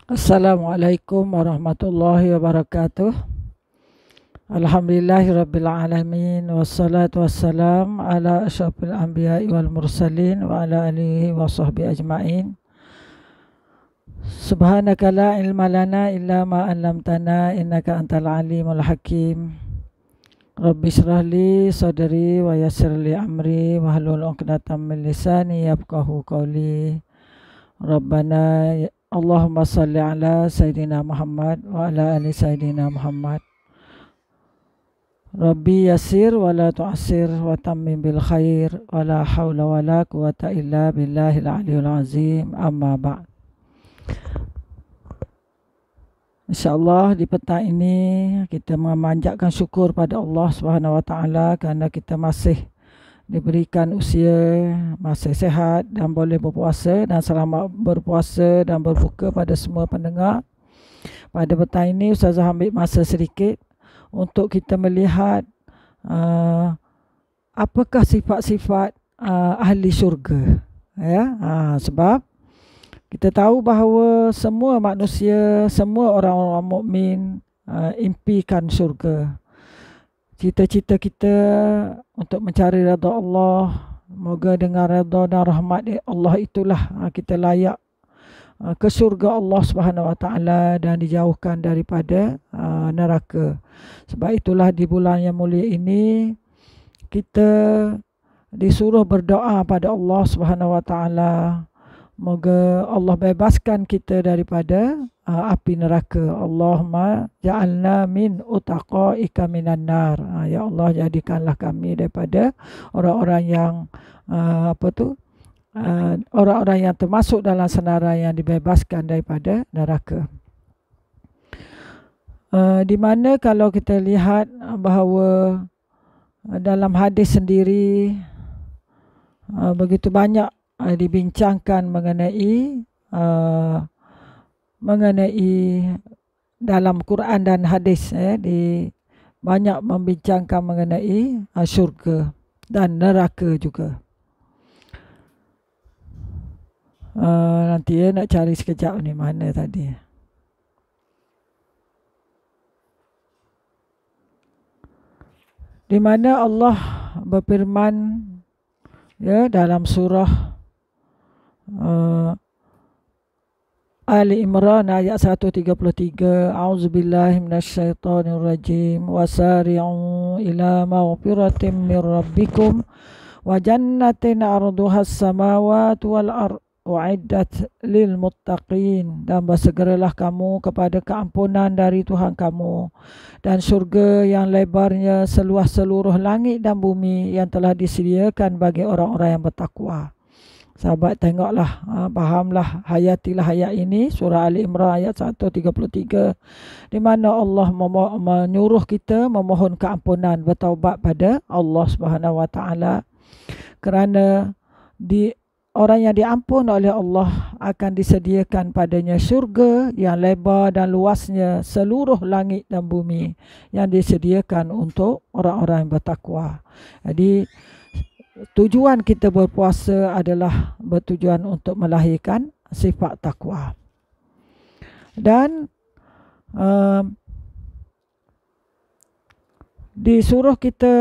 Assalamualaikum warahmatullahi wabarakatuh. Alhamdulillahirrabbilalamin. Wassalatu wassalam ala asyrafil anbiya'i wal mursalin wa ala alihi wa sahbihi ajma'in. Subhanaka la ilma lana illa ma 'allamtana innaka antal alimul hakim. Rabbi shrah li sadri wa yassir li amri wahlul 'uqdatam min lisani yafqahu qawli. Rabbana Allahumma salli ala Sayyidina Muhammad wa ala ali Sayyidina Muhammad. Rabbi yasir wa la tu'asir wa tammim bil khair wa la hawla wa la quwata illa billahil aliyul azim, amma ba'd. InsyaAllah di petang ini kita memanjatkan syukur pada Allah Subhanahu wa taala kerana kita masih diberikan usia, masih sehat dan boleh berpuasa, dan selamat berpuasa dan berbuka pada semua pendengar. Pada petang ini Ustazah ambil masa sedikit untuk kita melihat apakah sifat-sifat ahli syurga, ya. Sebab kita tahu bahawa semua manusia, semua orang-orang mukmin impikan syurga. Cita-cita kita untuk mencari redha Allah, moga dengan redha dan rahmat Allah itulah kita layak ke syurga Allah Subhanahu wa taala dan dijauhkan daripada neraka. Sebab itulah di bulan yang mulia ini kita disuruh berdoa pada Allah Subhanahu wa taala, moga Allah bebaskan kita daripada api neraka. Allahumma ja'alna min utaqaika minan nar. Ya Allah, jadikanlah kami daripada orang-orang yang orang-orang yang termasuk dalam senarai yang dibebaskan daripada neraka. Di mana kalau kita lihat bahawa dalam hadis sendiri begitu banyak dibincangkan mengenai dalam Quran dan hadis, banyak membincangkan mengenai syurga dan neraka juga. Nanti nak cari sekejap ni mana tadi. Di mana Allah berfirman dalam surah Ali Imran ayat 133, A'udzubillahi minasyaitonirrajim, wasari'u ila maghfiratin min rabbikum wa jannatin arduhas samawati wal ardh u'iddat lil muttaqin, dan bersegeralah kamu kepada keampunan dari Tuhan kamu dan syurga yang lebarnya seluas seluruh langit dan bumi yang telah disediakan bagi orang-orang yang bertakwa. Sahabat, tengoklah, fahamlah, hayatilah ayat ini, surah Ali Imran ayat 133, di mana Allah menyuruh kita memohon keampunan, bertaubat pada Allah Subhanahu wa taala, kerana orang yang diampun oleh Allah akan disediakan padanya syurga yang lebar dan luasnya seluruh langit dan bumi yang disediakan untuk orang-orang yang bertakwa. Jadi tujuan kita berpuasa adalah bertujuan untuk melahirkan sifat takwa. Dan disuruh kita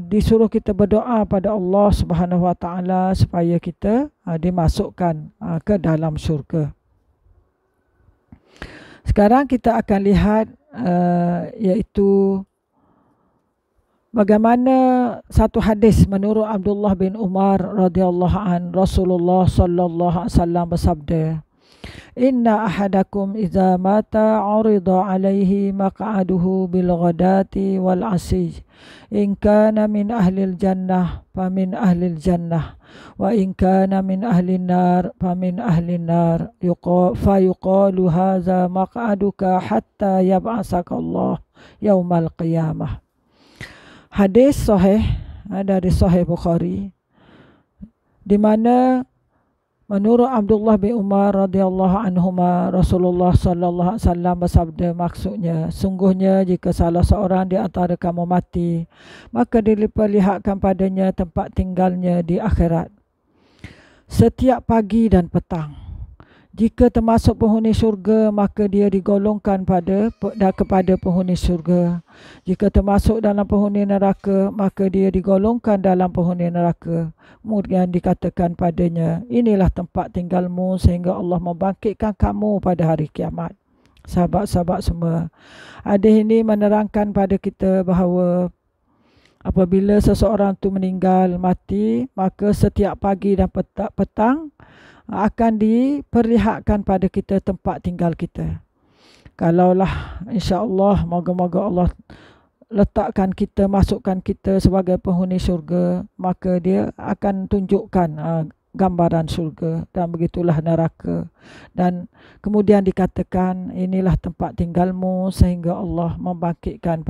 disuruh kita berdoa pada Allah Subhanahu wa taala supaya kita dimasukkan ke dalam syurga. Sekarang kita akan lihat iaitu bagaimana satu hadis menurut Abdullah bin Umar radhiyallahu an, Rasulullah sallallahu alaihi wasallam bersabda, Inna ahadakum idza mata urida alaihi maq'aduhu bil ghadati wal asij, in kana min ahlil jannah famin ahlil jannah wa in kana min ahlin nar famin ahlin nar, fayuqalu hadza maq'aduka hatta yab'asaka Allah yaumal qiyamah. Hadis sahih dari Sahih Bukhari, di mana menurut Abdullah bin Umar radhiyallahu anhuma, Rasulullah sallallahu alaihi wasallam bersabda, maksudnya, sungguhnya jika salah seorang di antara kamu mati, maka diperlihatkan padanya tempat tinggalnya di akhirat setiap pagi dan petang. Jika termasuk penghuni syurga, maka dia digolongkan kepada penghuni syurga. Jika termasuk dalam penghuni neraka, maka dia digolongkan dalam penghuni neraka. Kemudian dikatakan padanya, inilah tempat tinggalmu sehingga Allah membangkitkan kamu pada hari kiamat. Sahabat-sahabat semua, hadis ini menerangkan pada kita bahawa apabila seseorang itu meninggal, mati, maka setiap pagi dan petang akan diperlihatkan pada kita tempat tinggal kita. Kalaulah insya-Allah, moga-moga Allah letakkan kita, masukkan kita sebagai penghuni syurga, maka dia akan tunjukkan gambaran syurga, dan begitulah neraka. Dan kemudian dikatakan, inilah tempat tinggalmu sehingga Allah membangkitkan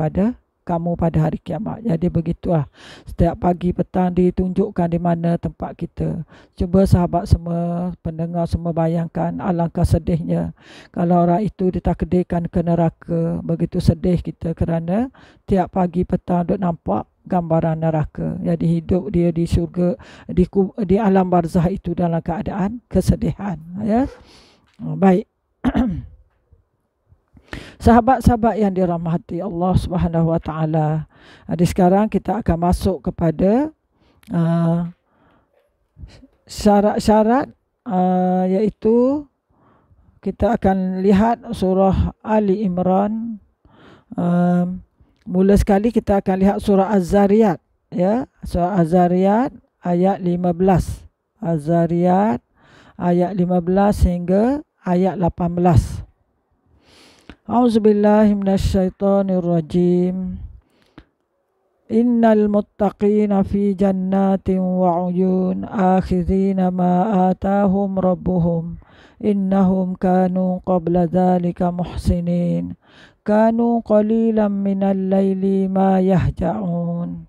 kamu pada hari kiamat. Jadi begitulah, setiap pagi petang ditunjukkan di mana tempat kita. Cuba sahabat semua, pendengar semua bayangkan, alangkah sedihnya kalau orang itu ditakdirkan ke neraka. Begitu sedih kita kerana tiap pagi petang duk nampak gambaran neraka. Jadi hidup dia di syurga, di alam barzah itu dalam keadaan kesedihan. Ya, baik. Sahabat-sahabat yang dirahmati Allah Subhanahu Wa Taala, sekarang kita akan masuk kepada syarat-syarat, iaitu kita akan lihat surah Ali Imran. Mula sekali kita akan lihat surah Az-Zariyat, ya, surah Az-Zariyat ayat 15. Az-Zariyat ayat 15 hingga ayat 18. A'udzubillahi minasyaitonirrajim. Innal muttaqina fi jannatin wa 'uyun akhidhina ma atahum rabbuhum innahum kanu qabla dhalika muhsinin kanu qalilan minal laili ma yahja'un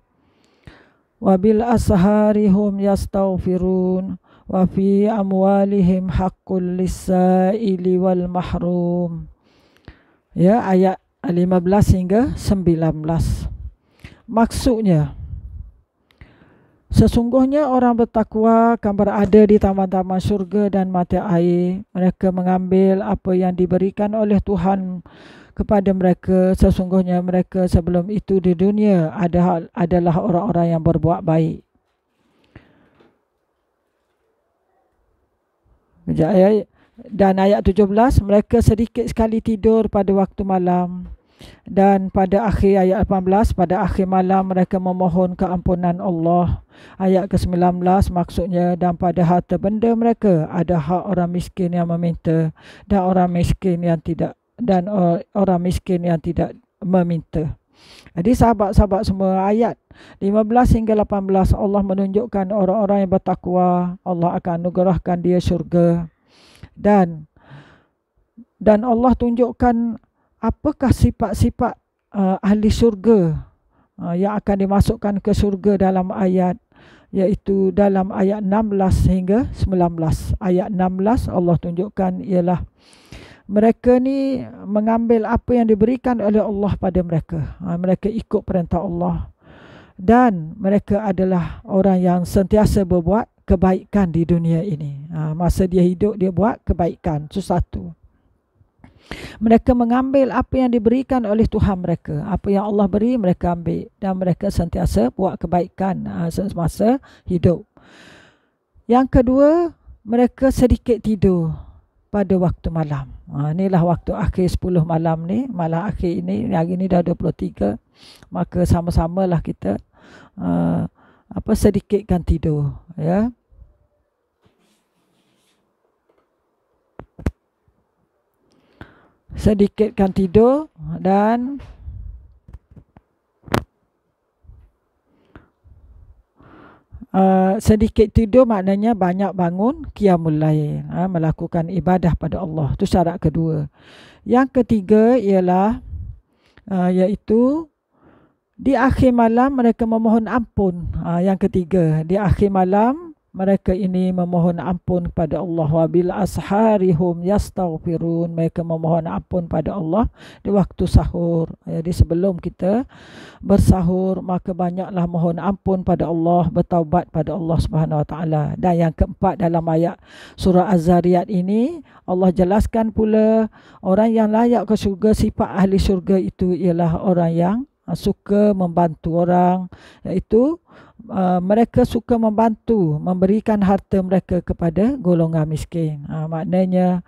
wa bil ashari hum yastaghfirun wa fi amwalihim haqqul lis-sa'ili wal mahrum. Ya, ayat 15 hingga 19. Maksudnya, sesungguhnya orang bertakwa akan berada di taman-taman syurga dan mata air. Mereka mengambil apa yang diberikan oleh Tuhan kepada mereka. Sesungguhnya mereka sebelum itu di dunia adalah orang-orang yang berbuat baik. Dan ayat 17, mereka sedikit sekali tidur pada waktu malam. Dan pada akhir ayat 18, pada akhir malam mereka memohon keampunan Allah. Ayat ke-19 maksudnya, dan pada harta benda mereka ada hak orang miskin yang meminta dan orang miskin yang tidak meminta. Jadi sahabat-sahabat semua, ayat 15 hingga 18 Allah menunjukkan orang-orang yang bertakwa, Allah akan anugerahkan dia syurga. Dan Allah tunjukkan apakah sifat-sifat ahli syurga yang akan dimasukkan ke syurga dalam ayat, iaitu dalam ayat 16 hingga 19. Ayat 16 Allah tunjukkan ialah mereka ni mengambil apa yang diberikan oleh Allah pada mereka. Mereka ikut perintah Allah. Dan mereka adalah orang yang sentiasa berbuat kebaikan di dunia ini. Masa dia hidup, dia buat kebaikan sesuatu. Mereka mengambil apa yang diberikan oleh Tuhan mereka. Apa yang Allah beri, mereka ambil. Dan mereka sentiasa buat kebaikan semasa hidup. Yang kedua, mereka sedikit tidur pada waktu malam. Inilah waktu akhir 10 malam ni. Malam akhir ini, hari ini dah 23. Maka sama-samalah kita sedikitkan tidur. Ya. Sedikitkan tidur dan sedikit tidur maknanya banyak bangun qiyamul lail, melakukan ibadah pada Allah. Itu syarat kedua. Yang ketiga ialah iaitu di akhir malam mereka memohon ampun. Yang ketiga, di akhir malam Mereka ini memohon ampun kepada Allah. Wa bil asharihum yastaghfirun. Mereka memohon ampun pada Allah di waktu sahur. Jadi sebelum kita bersahur, maka banyaklah mohon ampun pada Allah, bertaubat pada Allah Subhanahu Wa Taala. Dan yang keempat, dalam ayat surah Az-Zariyat ini Allah jelaskan pula orang yang layak ke syurga, sifat ahli syurga itu ialah orang yang suka membantu orang, iaitu mereka suka membantu, memberikan harta mereka kepada golongan miskin. Maknanya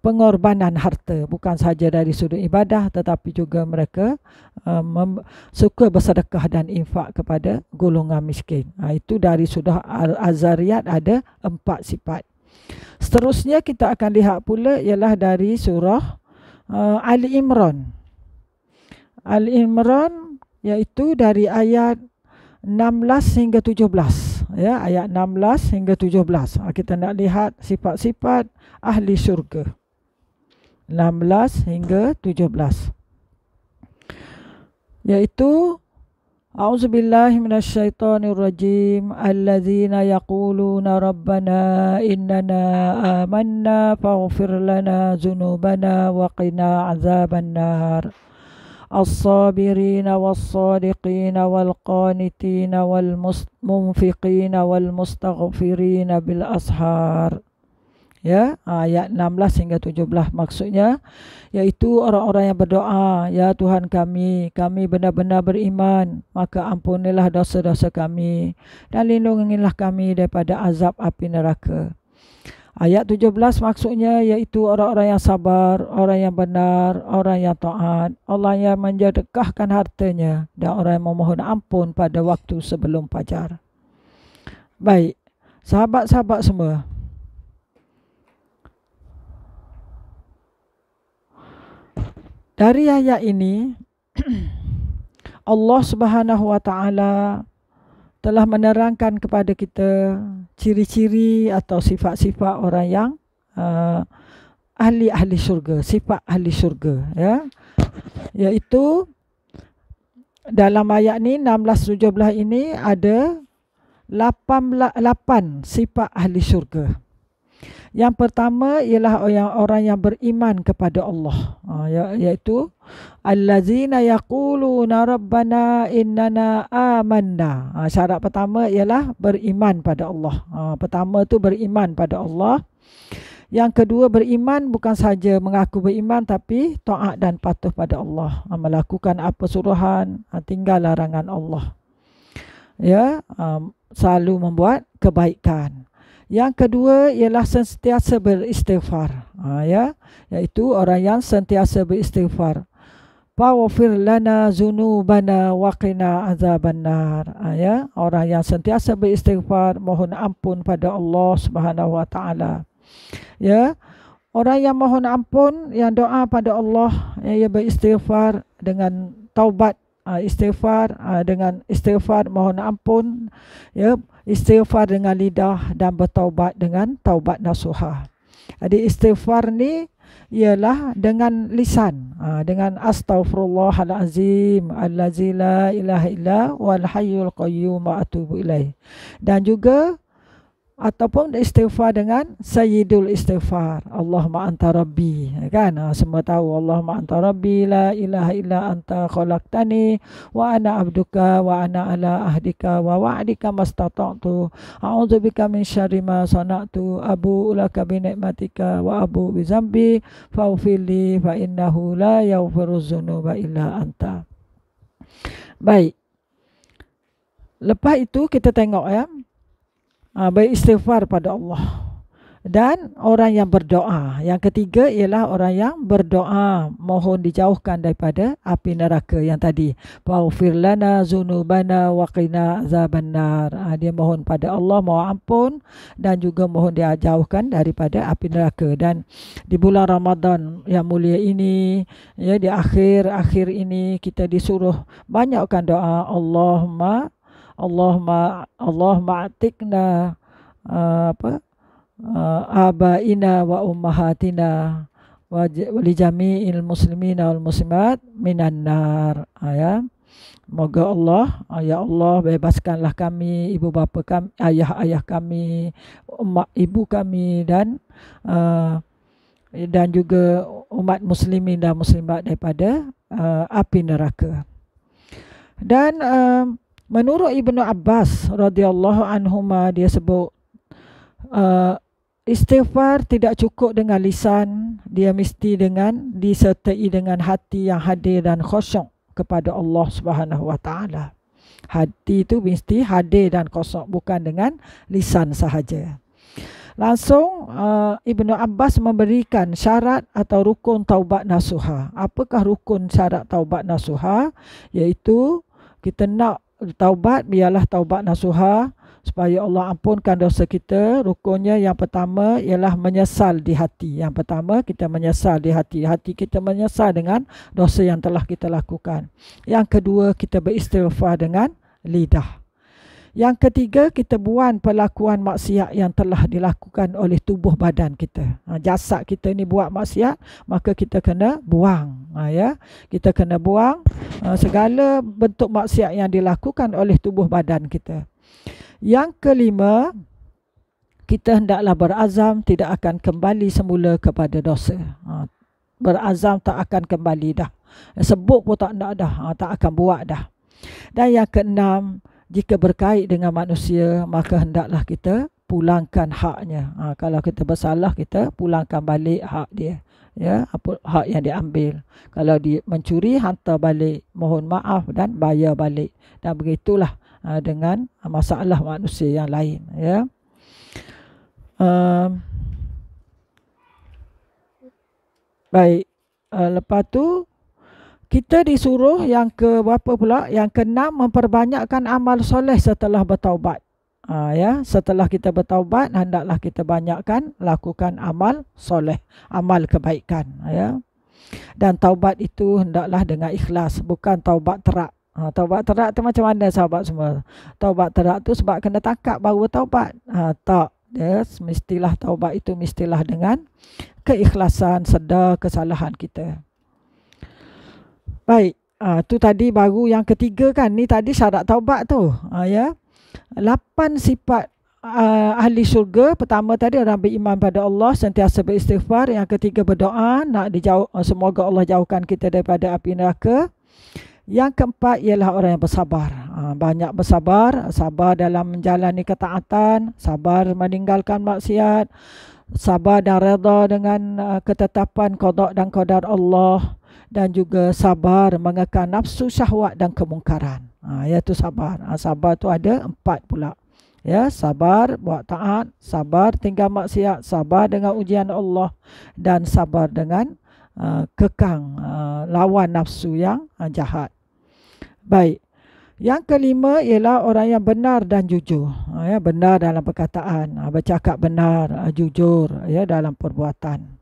pengorbanan harta, bukan sahaja dari sudut ibadah, tetapi juga mereka suka bersedekah dan infak kepada golongan miskin. Itu dari surah Az-Zariyat ada 4 sifat. Seterusnya kita akan lihat pula ialah dari surah Ali Imran. Ali Imran iaitu dari ayat 16 hingga 17, ya, ayat 16 hingga 17. Kita nak lihat sifat-sifat ahli syurga. 16 hingga 17. Iaitu A'udzubillahi minasyaitonirrajim. Alladzina yaquluna rabbana innana amanna faghfir lana dzunubana wa qina azabannar. الصابرين والصادقين والقانتين والمنفقين والمستغفرين بالأسحار. Ya, ayat 16 hingga 17 maksudnya iaitu orang-orang yang berdoa, ya Tuhan kami benar-benar beriman, maka ampunilah dosa-dosa kami dan lindungilah kami daripada azab api neraka. Ayat 17 maksudnya iaitu orang-orang yang sabar, orang yang benar, orang yang taat, orang yang mensedekahkan hartanya, dan orang yang memohon ampun pada waktu sebelum fajar. Baik, sahabat-sahabat semua. Dari ayat ini Allah Subhanahu Wa Taala telah menerangkan kepada kita ciri-ciri atau sifat-sifat orang yang ahli syurga, sifat ahli syurga, ya. Iaitu dalam ayat ni 16-17 ini ada 8 sifat ahli syurga. Yang pertama ialah orang yang beriman kepada Allah, iaitu allazina yaquluna rabbana innana amanna. Syarat pertama ialah beriman pada Allah. Pertama tu beriman pada Allah. Yang kedua, beriman bukan saja mengaku beriman, tapi taat dan patuh pada Allah, melakukan apa suruhan, tinggal larangan Allah, ya, selalu membuat kebaikan. Yang kedua ialah sentiasa beristighfar, ya, iaitu orang yang sentiasa beristighfar. Faghfir lana dzunubana wa qina azabannar, ya, orang yang sentiasa beristighfar, mohon ampun pada Allah Subhanahu Wa Taala. Ya, orang yang mohon ampun, yang doa pada Allah, ia beristighfar dengan taubat, istighfar dengan istighfar mohon ampun, ya, istighfar dengan lidah dan bertaubat dengan taubat nasuha. Jadi istighfar ni ialah dengan lisan, dengan astaghfirullahalazim allazi la ilaha illa wal hayyul qayyum wa atubu ilaih. Dan juga ataupun istighfar dengan sayyidul istighfar, Allahumma anta rabbi, kan? Semua tahu Allahumma anta rabbi la ilaha illa anta khalaqtani wa ana abduka wa ana ala ahdika wa wa'dika mastata'tu a'udzubika min syarri ma sana'tu abu laka bi ni'matika wa abu bi zambi faghfirli fa innahu la yaghfiru dzunuba illa anta. Baik, lepas itu kita tengok, ya, beristighfar pada Allah. Dan orang yang berdoa, yang ketiga ialah orang yang berdoa mohon dijauhkan daripada api neraka yang tadi. Faghfir lana dzunubana wa qina azabannar. Dia mohon pada Allah, mohon ampun, dan juga mohon dia jauhkan daripada api neraka. Dan di bulan Ramadan yang mulia ini, ya, di akhir ini kita disuruh banyakkan doa Allahumma atikna abaina wa ummahatina wa li jami'il muslimina wal muslimat minan nar, ya. Moga Allah, ya Allah, bebaskanlah kami, ibu bapa kami, ayah-ayah kami, mak ibu kami, dan juga umat muslimin dan muslimat daripada api neraka. Dan menurut Ibnu Abbas radhiyallahu anhuma, dia sebut istighfar tidak cukup dengan lisan, dia mesti disertai dengan hati yang hadir dan khusyuk kepada Allah Subhanahu wa taala. Hati itu mesti hadir dan khusyuk, bukan dengan lisan sahaja. Langsung Ibnu Abbas memberikan syarat atau rukun taubat nasuha. Apakah rukun syarat taubat nasuha? Iaitu kita nak taubat, biarlah taubat nasuha supaya Allah ampunkan dosa kita. Rukunnya yang pertama ialah menyesal di hati. Yang pertama, kita menyesal di hati. Hati kita menyesal dengan dosa yang telah kita lakukan. Yang kedua, kita beristighfar dengan lidah. Yang ketiga, kita buang perlakuan maksiat yang telah dilakukan oleh tubuh badan kita. Jasad kita ni buat maksiat, maka kita kena buang. Kita kena buang segala bentuk maksiat yang dilakukan oleh tubuh badan kita. Yang kelima, kita hendaklah berazam tidak akan kembali semula kepada dosa. Berazam tak akan kembali dah. Sebut pun tak nak dah, tak akan buat dah. Dan yang keenam, jika berkait dengan manusia, maka hendaklah kita pulangkan haknya. Kalau kita bersalah, kita pulangkan balik hak dia. Apa hak yang diambil. Kalau dia mencuri, hantar balik, mohon maaf dan bayar balik. Dan begitulah dengan masalah manusia yang lain. Baik. Lepas tu kita disuruh yang ke berapa pula? Yang keenam, memperbanyakkan amal soleh setelah bertaubat. Setelah kita bertaubat, hendaklah kita banyakkan lakukan amal soleh, amal kebaikan. Dan taubat itu hendaklah dengan ikhlas, bukan taubat terak. Taubat terak tu macam mana sahabat semua? Taubat terak tu sebab kena tangkap baru bertaubat. Tak. Mestilah taubat itu mestilah dengan keikhlasan, sedar kesalahan kita. Baik, tu tadi baru yang ketiga kan. Ni tadi syarat taubat tu. 8 sifat ahli syurga. Pertama tadi orang beriman pada Allah, sentiasa beristighfar. Yang ketiga berdoa, nak semoga Allah jauhkan kita daripada api neraka. Yang keempat ialah orang yang bersabar. Banyak bersabar, sabar dalam menjalani ketaatan, sabar meninggalkan maksiat, sabar dan redha dengan ketetapan qada dan qadar Allah, dan juga sabar mengekang nafsu syahwat dan kemungkaran. Iaitu sabar. Sabar tu ada 4 pula. Sabar buat taat, sabar tinggal maksiat, sabar dengan ujian Allah, dan sabar dengan kekang lawan nafsu yang jahat. Baik. Yang kelima ialah orang yang benar dan jujur. Benar dalam perkataan, bercakap benar, jujur dalam perbuatan,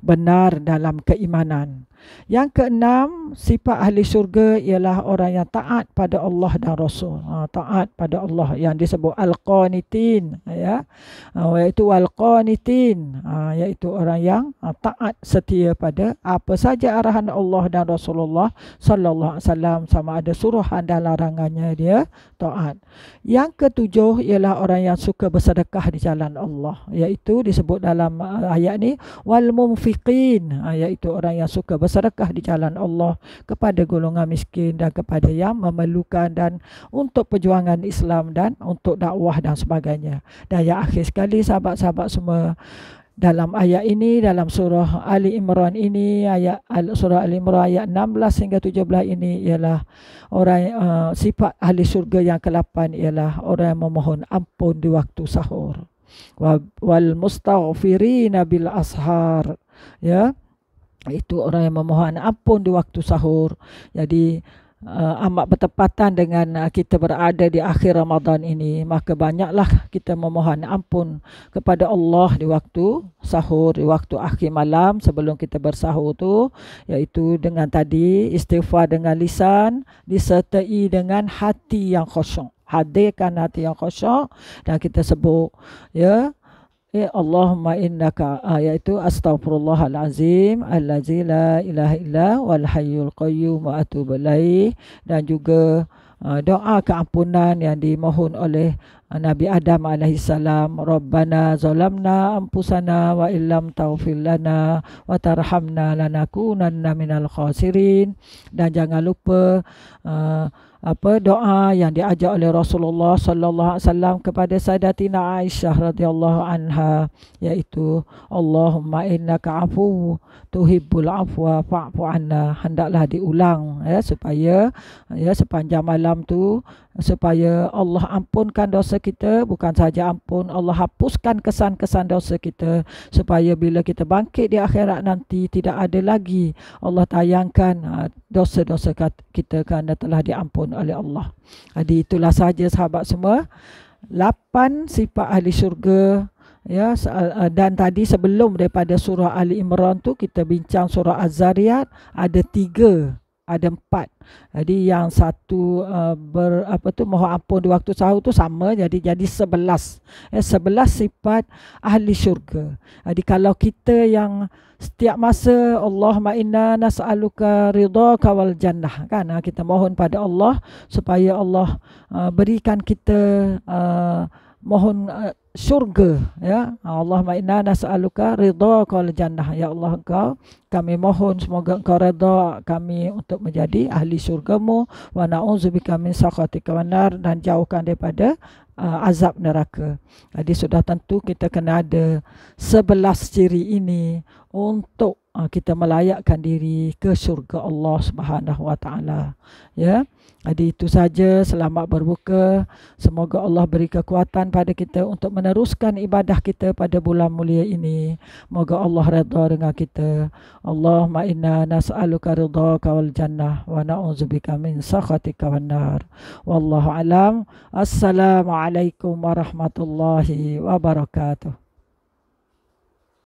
benar dalam keimanan. Yang keenam, sifat ahli syurga ialah orang yang taat pada Allah dan Rasul. Taat pada Allah yang disebut al-qanitin, iaitu al-qanitin, iaitu orang yang taat setia pada apa saja arahan Allah dan Rasulullah sallallahu alaihi wasallam, sama ada suruhan dan larangannya dia taat. Yang ketujuh ialah orang yang suka bersedekah di jalan Allah, iaitu disebut dalam ayat ni wal munfiqin, iaitu orang yang suka bersedekah di jalan Allah kepada golongan miskin dan kepada yang memerlukan, dan untuk perjuangan Islam dan untuk dakwah dan sebagainya. Dan yang akhir sekali sahabat-sahabat semua, dalam ayat ini, dalam surah Ali Imran ini, surah Ali Imran ayat 16 hingga 17 ini ialah orang sifat ahli syurga yang ke-8 ialah orang yang memohon ampun di waktu sahur. Wal mustaghfirina bil ashar. Itu orang yang memohon ampun di waktu sahur. Jadi amat bertepatan dengan kita berada di akhir Ramadan ini, maka banyaklah kita memohon ampun kepada Allah di waktu sahur, di waktu akhir malam sebelum kita bersahur tu, iaitu dengan tadi istighfar dengan lisan disertai dengan hati yang khusyuk. Hadirkan hati yang khusyuk, dan kita sebut Allahumma innaka, iaitu astaghfirullahalazim allazi la ilaha illa wal hayyul qayyum wa atubu ilaih. Dan juga doa keampunan yang dimohon oleh Nabi Adam alaihissalam. Rabbana zalamna anfusana wa illam taghfir lana wa tarhamna lanakunanna minal khasirin. Dan jangan lupa doa yang diajar oleh Rasulullah sallallahu alaihi wasallam kepada Sayyidatina Aisyah radhiyallahu anha, iaitu Allahumma innaka afuw tuhibbul afwa fa'fu anna. Hendaklah diulang supaya sepanjang malam tu, supaya Allah ampunkan dosa kita. Bukan saja ampun, Allah hapuskan kesan-kesan dosa kita, supaya bila kita bangkit di akhirat nanti tidak ada lagi Allah tayangkan dosa-dosa kita, kerana telah diampun oleh Allah. Jadi itulah sahaja sahabat semua, 8 sifat ahli syurga. Dan tadi sebelum daripada surah Ali Imran tu kita bincang surah Az-Zariyat, ada 3, ada 4. Jadi yang satu mohon ampun di waktu sahur tu sama, jadi 11. 11 sifat ahli syurga. Jadi kalau kita yang setiap masa Allahumma inna nas'aluka ridhaka wal jannah, kan, kita mohon pada Allah supaya Allah berikan kita mohon syurga, Allahumma inna nas'aluka ridhaka wal jannah. Ya Allah, kami mohon semoga engkau redha kami untuk menjadi ahli syurgamu, wa na'udzubika min sakhatika wan nar, dan jauhkan daripada azab neraka. Jadi sudah tentu kita kena ada 11 ciri ini untuk kita melayakkan diri ke syurga Allah Subhanahu Wa Taala. Jadi itu saja. Selamat berbuka. Semoga Allah beri kekuatan pada kita untuk meneruskan ibadah kita pada bulan mulia ini. Moga Allah redha dengan kita. Allahumma inna nas'aluka ridhaka wal jannah wa na'udzubika min sakhatika wan nar. Wallahu alam. Assalamualaikum warahmatullahi wabarakatuh.